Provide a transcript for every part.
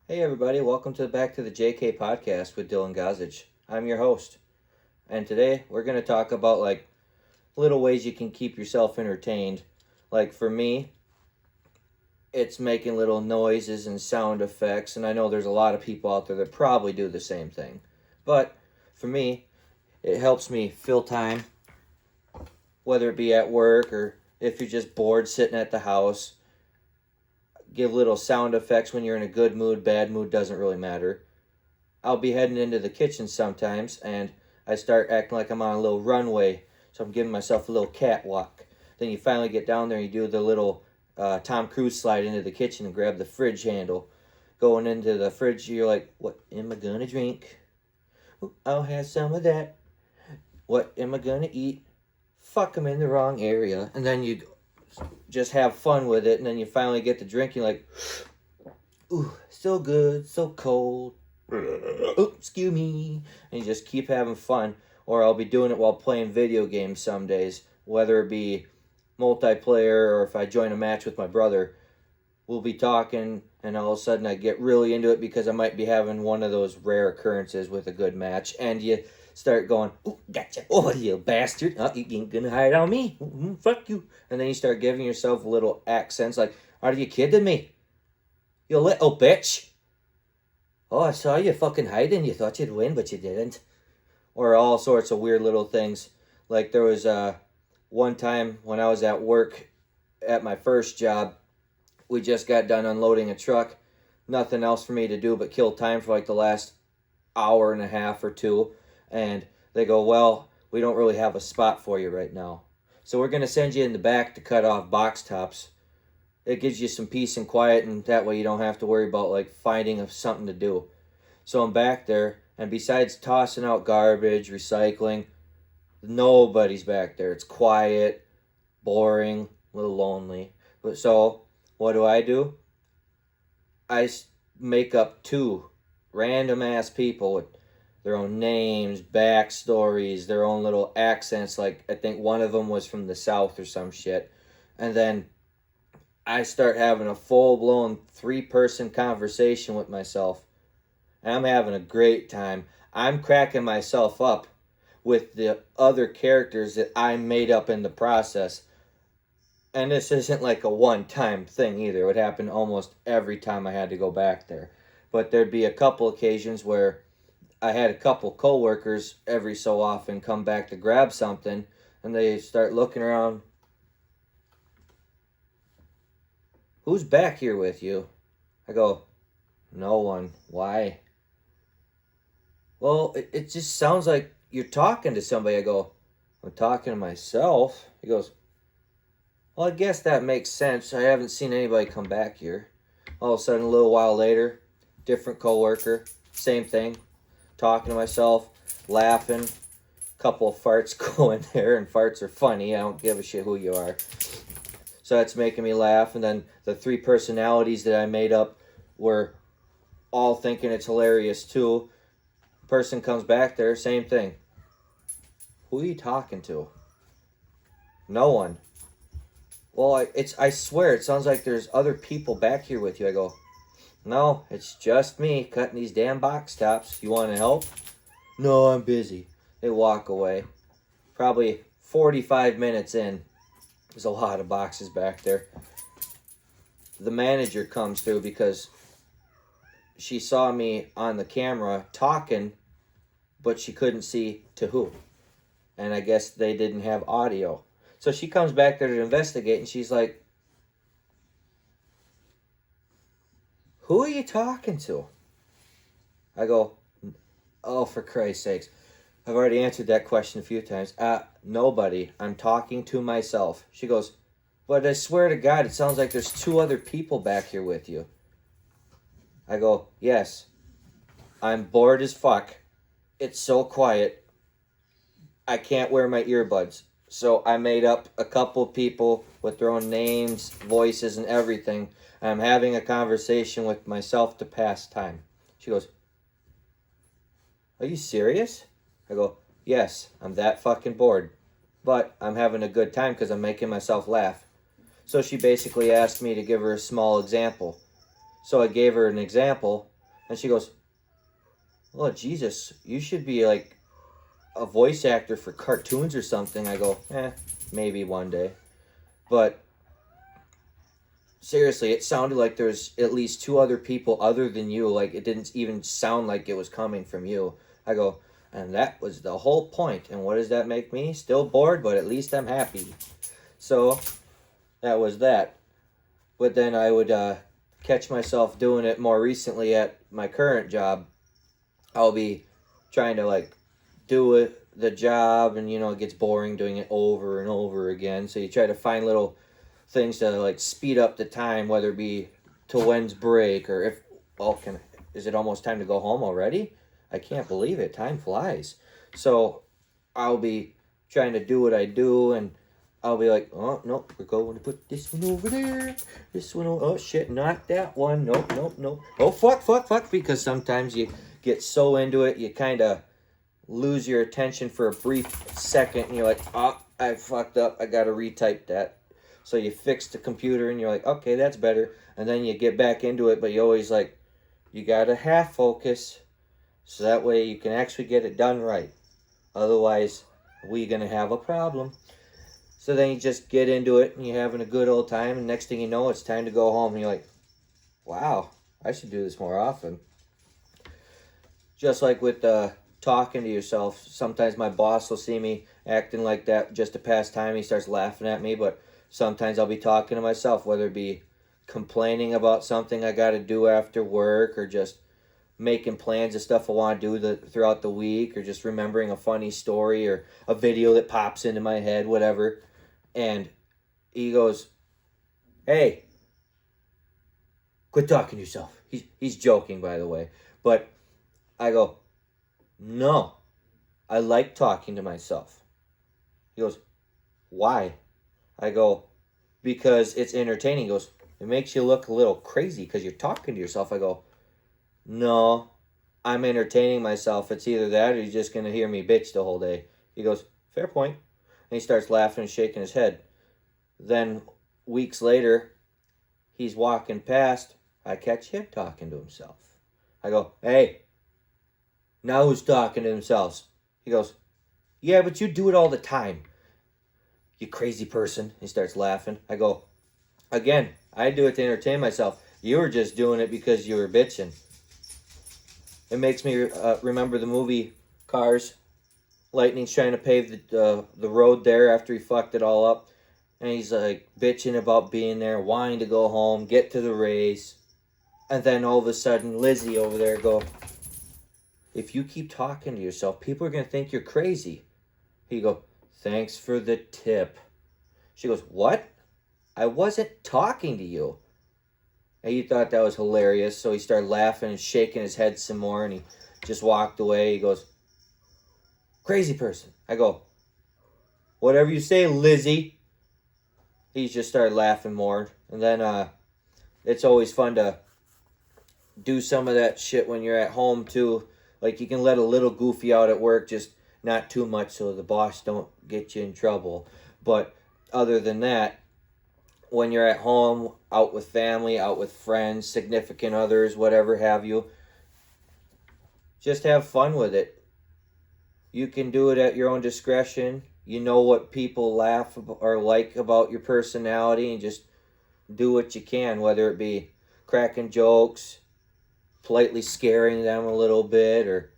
Hey everybody, welcome to back to the JK podcast with Dylan Gozich. I'm your host. And today we're going to talk about little ways you can keep yourself entertained. Like for me, it's making little noises and sound effects, and I know there's a lot of people out there that probably do the same thing. But for me, it helps me fill time, whether it be at work or if you're just bored sitting at the house. Give little sound effects when you're in a good mood, bad mood, doesn't really matter. I'll be heading into the kitchen sometimes and I start acting like I'm on a little runway. So I'm giving myself a little catwalk. Then you finally get down there and you do the little Tom Cruise slide into the kitchen and grab the fridge handle. Going into the fridge, you're like, what am I gonna drink? Ooh, I'll have some of that. What am I gonna eat? Fuck, I'm in the wrong area. And then you just have fun with it. And then you finally get the drink. You're like, ooh, so good, so cold. Oh, excuse me. And you just keep having fun. Or I'll be doing it while playing video games some days, whether it be multiplayer or if I join a match with my brother. We'll be talking, and all of a sudden I get really into it because I might be having one of those rare occurrences with a good match, and you start going, oh, gotcha, oh, you bastard, oh, you ain't gonna hide on me, fuck you. And then you start giving yourself little accents like, are you kidding me? You little bitch. Oh, I saw you fucking hiding. You thought you'd win, but you didn't. Or all sorts of weird little things. Like there was one time when I was at work at my first job, we just got done unloading a truck. Nothing else for me to do but kill time for like the last hour and a half or two. And they go, well, we don't really have a spot for you right now. So we're going to send you in the back to cut off box tops. It gives you some peace and quiet, and that way you don't have to worry about like finding something to do. So I'm back there, and besides tossing out garbage, recycling, nobody's back there. It's quiet, boring, a little lonely. So what do? I make up two random ass people with their own names, backstories, their own little accents. Like I think one of them was from the South or some shit. And then I start having a full-blown three-person conversation with myself. And I'm having a great time. I'm cracking myself up with the other characters that I made up in the process. And this isn't like a one-time thing either. It would happen almost every time I had to go back there. But there'd be a couple occasions where I had a couple coworkers every so often come back to grab something, and they start looking around. Who's back here with you? I go, no one. Why? Well, it just sounds like you're talking to somebody. I go, I'm talking to myself. He goes, well, I guess that makes sense. I haven't seen anybody come back here. All of a sudden, a little while later, different coworker, same thing, talking to myself, laughing, couple of farts go in there, and farts are funny. I don't give a shit who you are. So that's making me laugh. And then the three personalities that I made up were all thinking it's hilarious too. Person comes back there, same thing. Who are you talking to? No one. Well, I swear, it sounds like there's other people back here with you. I go, no, it's just me cutting these damn box tops. You want to help? No, I'm busy. They walk away. Probably 45 minutes in. There's a lot of boxes back there. The manager comes through because she saw me on the camera talking, but she couldn't see to who. And I guess they didn't have audio. So she comes back there to investigate, and she's like, who are you talking to? I go, oh, for Christ's sakes. I've already answered that question a few times. Nobody. I'm talking to myself. She goes, but I swear to God, it sounds like there's two other people back here with you. I go, yes. I'm bored as fuck. It's so quiet. I can't wear my earbuds. So I made up a couple people with their own names, voices, and everything. I'm having a conversation with myself to pass time. She goes, are you serious? I go, yes, I'm that fucking bored. But I'm having a good time because I'm making myself laugh. So she basically asked me to give her a small example. So I gave her an example, And she goes, "Oh, Jesus, you should be like a voice actor for cartoons or something." I go, maybe one day. But seriously, it sounded like there's at least two other people other than you. Like, it didn't even sound like it was coming from you. I go, and that was the whole point. And what does that make me? Still bored, but at least I'm happy. So that was that. But then I would catch myself doing it more recently at my current job. I'll be trying to like do it, the job, and it gets boring doing it over and over again. So you try to find little things to like speed up the time, whether it be to when's break or if is it almost time to go home already? I can't believe it. Time flies. So I'll be trying to do what I do, and I'll be like, oh nope, we're going to put this one over there. This one oh shit, not that one. Nope. Oh fuck, because sometimes you get so into it you kinda lose your attention for a brief second, and you're like, oh, I fucked up, I gotta retype that. So you fix the computer and you're like, okay, that's better. And then you get back into it, but you always like, you gotta half focus so that way you can actually get it done right. Otherwise, we're gonna have a problem. So then you just get into it and you're having a good old time, and next thing you know, it's time to go home and you're like, wow, I should do this more often. Just like with talking to yourself, sometimes my boss will see me acting like that just to pass time. He starts laughing at me, but sometimes I'll be talking to myself, whether it be complaining about something I got to do after work, or just making plans of stuff I want to do throughout the week, or just remembering a funny story or a video that pops into my head, whatever. And he goes, hey, quit talking to yourself. He's joking, by the way. But I go, no, I like talking to myself. He goes, why? I go, because it's entertaining. He goes, it makes you look a little crazy because you're talking to yourself. I go, no, I'm entertaining myself. It's either that or you're just going to hear me bitch the whole day. He goes, fair point. And he starts laughing and shaking his head. Then weeks later, he's walking past. I catch him talking to himself. I go, hey, now who's talking to themselves? He goes, yeah, but you do it all the time, you crazy person. He starts laughing. I go, again, I do it to entertain myself. You were just doing it because you were bitching. It makes me remember the movie Cars. Lightning's trying to pave the road there after he fucked it all up. And he's like bitching about being there, wanting to go home, get to the race. And then all of a sudden, Lizzie over there go, if you keep talking to yourself, people are going to think you're crazy. He go, thanks for the tip. She goes, what? I wasn't talking to you. And he thought that was hilarious, so he started laughing and shaking his head some more, and he just walked away. He goes, crazy person. I go, whatever you say, Lizzie. He just started laughing more. And then it's always fun to do some of that shit when you're at home too. Like, you can let a little goofy out at work, just not too much so the boss don't get you in trouble. But other than that, when you're at home, out with family, out with friends, significant others, whatever have you, just have fun with it. You can do it at your own discretion. You know what people laugh or like about your personality, and just do what you can, whether it be cracking jokes, politely scaring them a little bit, or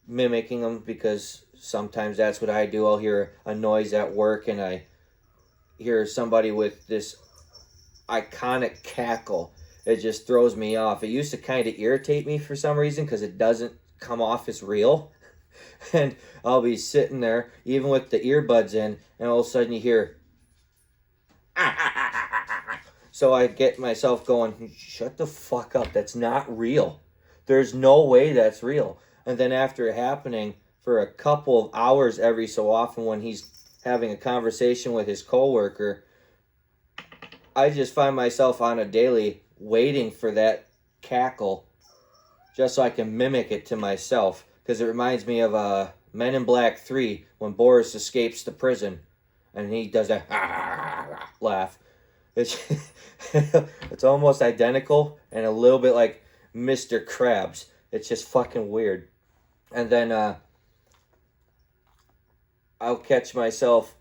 mimicking them, because sometimes that's what I do. I'll hear a noise at work and I hear somebody with this iconic cackle. It just throws me off. It used to kind of irritate me for some reason because it doesn't come off as real. And I'll be sitting there, even with the earbuds in, and all of a sudden you hear, so I get myself going, shut the fuck up. That's not real. There's no way that's real. And then after it happening for a couple of hours every so often, when he's having a conversation with his coworker, I just find myself on a daily waiting for that cackle just so I can mimic it to myself, because it reminds me of Men in Black 3 when Boris escapes the prison and he does that laugh. It's it's almost identical and a little bit like Mr. Krabs. It's just fucking weird. And then I'll catch myself,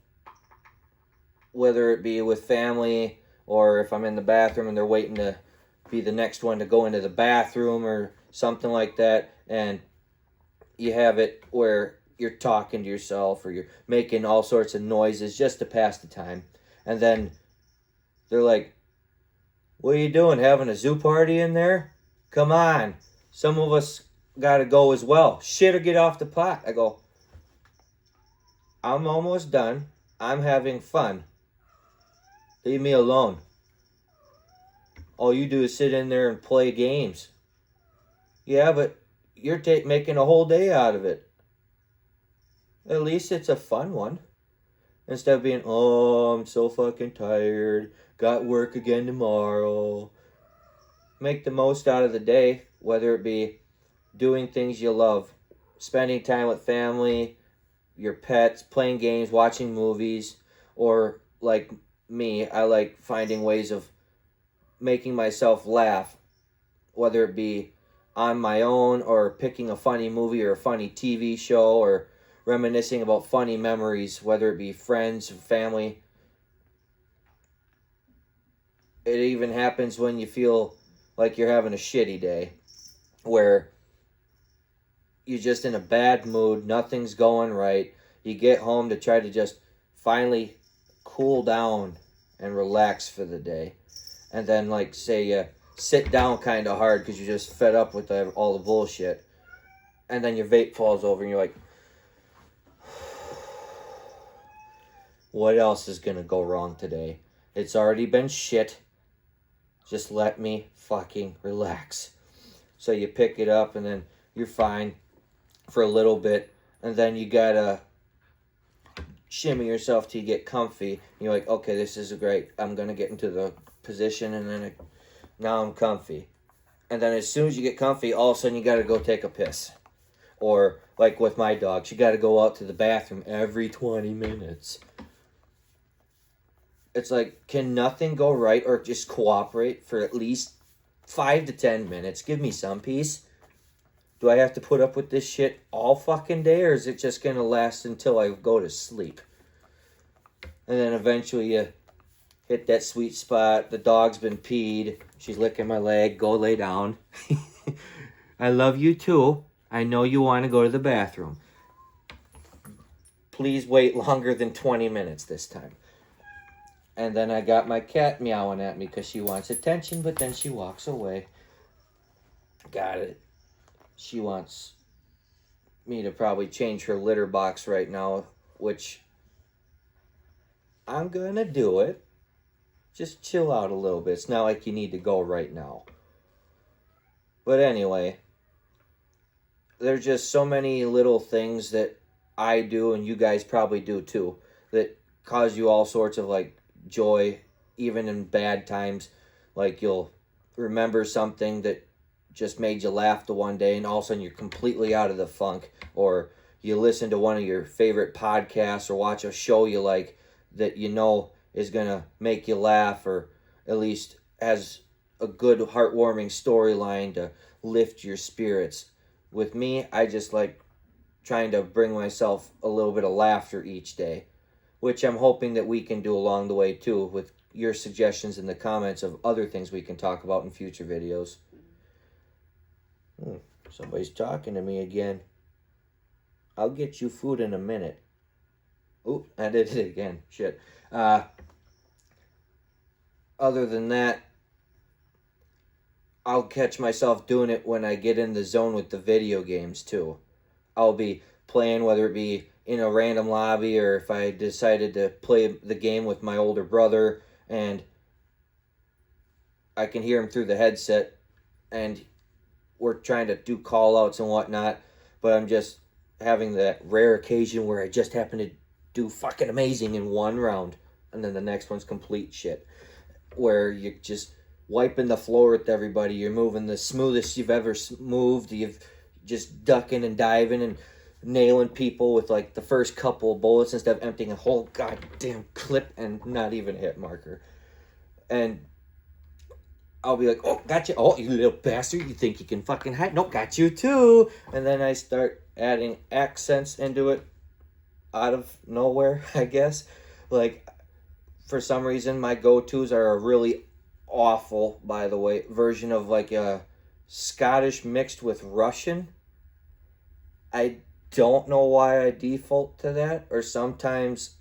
whether it be with family or if I'm in the bathroom and they're waiting to be the next one to go into the bathroom or something like that, and you have it where you're talking to yourself or you're making all sorts of noises just to pass the time. And then they're like, "What are you doing? Having a zoo party in there? Come on. Some of us got to go as well. Shit or get off the pot." I go, "I'm almost done. I'm having fun. Leave me alone. All you do is sit in there and play games." "Yeah, but you're making a whole day out of it. At least it's a fun one. Instead of being, oh, I'm so fucking tired. Got work again tomorrow." Make the most out of the day, whether it be doing things you love, spending time with family, your pets, playing games, watching movies, or like me, I like finding ways of making myself laugh, whether it be on my own or picking a funny movie or a funny TV show or reminiscing about funny memories, whether it be friends, family. It even happens when you feel like you're having a shitty day, where you're just in a bad mood, nothing's going right. You get home to try to just finally cool down and relax for the day. And then, like, say you sit down kind of hard because you're just fed up with all the bullshit. And then your vape falls over and you're like, what else is going to go wrong today? It's already been shit. Just let me fucking relax. So you pick it up and then you're fine for a little bit. And then you gotta shimmy yourself till you get comfy. And you're like, okay, this is great. I'm going to get into the position and then now I'm comfy. And then as soon as you get comfy, all of a sudden you got to go take a piss. Or like with my dog, she got to go out to the bathroom every 20 minutes. It's like, can nothing go right or just cooperate for at least 5 to 10 minutes? Give me some peace. Do I have to put up with this shit all fucking day, or is it just going to last until I go to sleep? And then eventually you hit that sweet spot. The dog's been peed. She's licking my leg. Go lay down. I love you too. I know you want to go to the bathroom. Please wait longer than 20 minutes this time. And then I got my cat meowing at me because she wants attention, but then she walks away. Got it. She wants me to probably change her litter box right now, which I'm going to do it. Just chill out a little bit. It's not like you need to go right now. But anyway, there's just so many little things that I do, and you guys probably do too, that cause you all sorts of like joy, even in bad times. Like you'll remember something that just made you laugh the one day and all of a sudden you're completely out of the funk, or you listen to one of your favorite podcasts or watch a show you like that you know is gonna make you laugh, or at least has a good heartwarming storyline to lift your spirits. With me, I just like trying to bring myself a little bit of laughter each day, which I'm hoping that we can do along the way too, with your suggestions in the comments of other things we can talk about in future videos. Somebody's talking to me again. I'll get you food in a minute. Oop, I did it again. Shit. Other than that, I'll catch myself doing it when I get in the zone with the video games too. I'll be playing, whether it be in a random lobby or if I decided to play the game with my older brother and I can hear him through the headset and we're trying to do call outs and whatnot, but I'm just having that rare occasion where I just happen to do fucking amazing in one round and then the next one's complete shit, where you're just wiping the floor with everybody, you're moving the smoothest you've ever moved, you've just ducking and diving and nailing people with like the first couple of bullets instead of emptying a whole goddamn clip and not even a hit marker. And I'll be like, oh, got you. Oh, you little bastard. You think you can fucking hide? Nope, got you too. And then I start adding accents into it out of nowhere, I guess. Like, for some reason, my go-tos are a really awful, by the way, version of like a Scottish mixed with Russian. I don't know why I default to that, or sometimes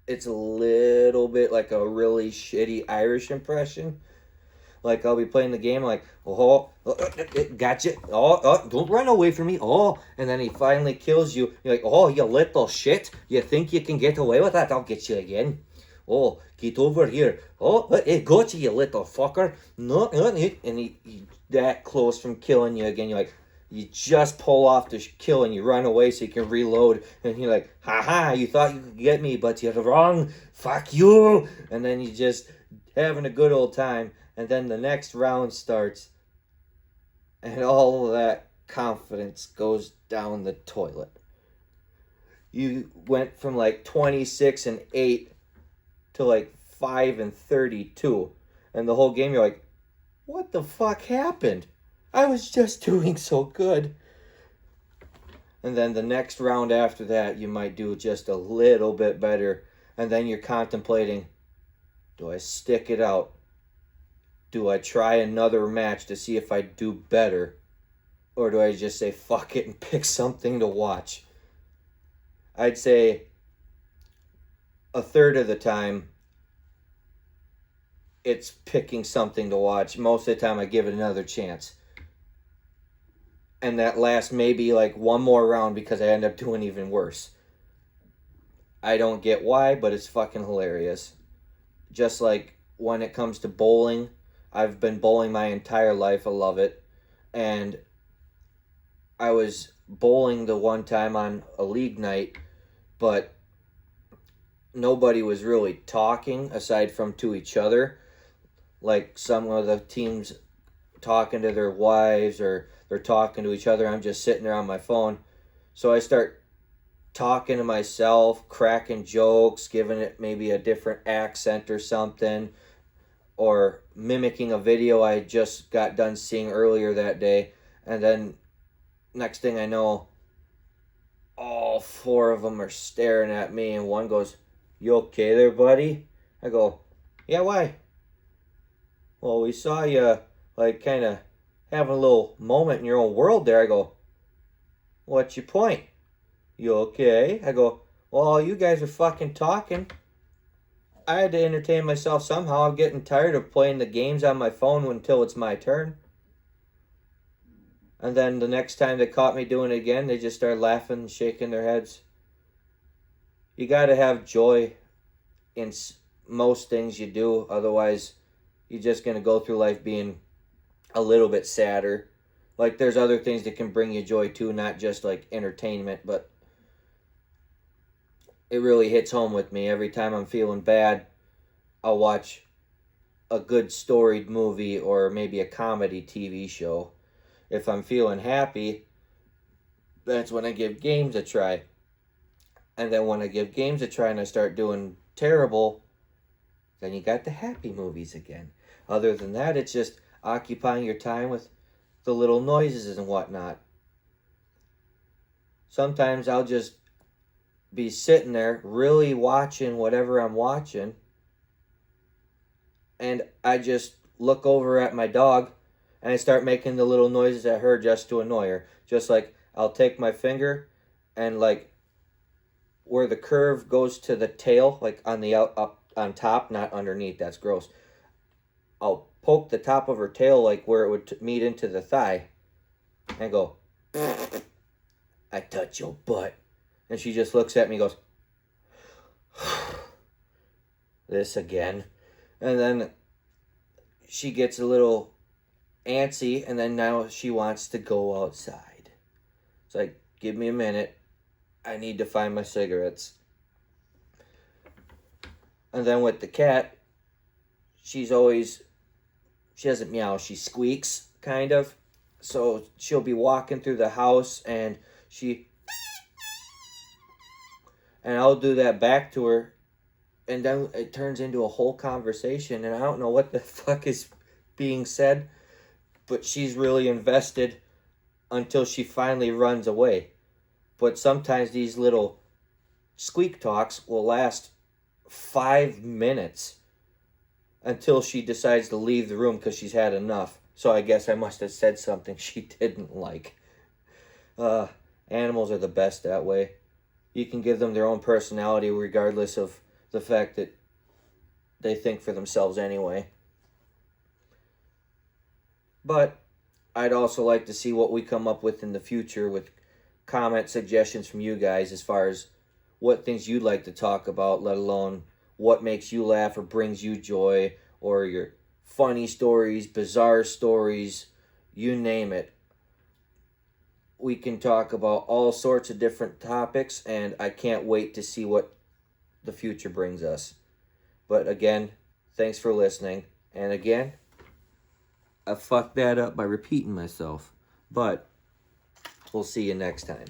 it's a little bit like a really shitty Irish impression. Like I'll be playing the game, like, gotcha. Don't run away from me. Oh, and then he finally kills you. You're like, oh, you little shit. You think you can get away with that? I'll get you again. Oh, get over here. Oh, it got you, you little fucker. No, and he that close from killing you again. You're like, you just pull off the kill and you run away so you can reload. And you're like, haha, you thought you could get me, but you're wrong. Fuck you. And then you just having a good old time. And then the next round starts, and all of that confidence goes down the toilet. You went from like 26-8 to like 5-32, and the whole game you're like, what the fuck happened? I was just doing so good. And then the next round after that, you might do just a little bit better, and then you're contemplating, do I stick it out? Do I try another match to see if I do better? Or do I just say fuck it and pick something to watch? I'd say a third of the time it's picking something to watch. Most of the time I give it another chance. And that lasts maybe like one more round because I end up doing even worse. I don't get why, but it's fucking hilarious. Just like when it comes to bowling, I've been bowling my entire life. I love it. And I was bowling the one time on a league night, but nobody was really talking aside from to each other. Like some of the teams talking to their wives or they're talking to each other. I'm just sitting there on my phone. So I start talking to myself, cracking jokes, giving it maybe a different accent or something, or mimicking a video I just got done seeing earlier that day. And then next thing I know, all four of them are staring at me, and one goes, you okay there, buddy? I go, yeah, why? Well, we saw you like kind of having a little moment in your own world there. I go, what's your point? You okay? I go, well, you guys are fucking talking. I had to entertain myself somehow. I'm getting tired of playing the games on my phone until it's my turn. And then the next time they caught me doing it again, they just started laughing and shaking their heads. You got to have joy in most things you do. Otherwise, you're just going to go through life being a little bit sadder. Like, there's other things that can bring you joy too, not just like entertainment, but it really hits home with me. Every time I'm feeling bad, I'll watch a good storied movie or maybe a comedy TV show. If I'm feeling happy, that's when I give games a try. And then when I give games a try and I start doing terrible, then you got the happy movies again. Other than that, it's just occupying your time with the little noises and whatnot. Sometimes I'll just be sitting there really watching whatever I'm watching, and I just look over at my dog and I start making the little noises at her just to annoy her. Just like I'll take my finger and like where the curve goes to the tail, like on the up on top, not underneath, that's gross. I'll poke the top of her tail like where it would meet into the thigh and go, I touch your butt. And she just looks at me and goes, this again. And then she gets a little antsy, and then now she wants to go outside. It's like, give me a minute. I need to find my cigarettes. And then with the cat, she doesn't meow, she squeaks, kind of. So she'll be walking through the house, and I'll do that back to her, and then it turns into a whole conversation, and I don't know what the fuck is being said, but she's really invested until she finally runs away. But sometimes these little squeak talks will last 5 minutes until she decides to leave the room because she's had enough. So I guess I must have said something she didn't like. Animals are the best that way. You can give them their own personality regardless of the fact that they think for themselves anyway. But I'd also like to see what we come up with in the future with comment suggestions from you guys as far as what things you'd like to talk about, let alone what makes you laugh or brings you joy, or your funny stories, bizarre stories, you name it. We can talk about all sorts of different topics, and I can't wait to see what the future brings us. But again, thanks for listening. And again, I fucked that up by repeating myself. But we'll see you next time.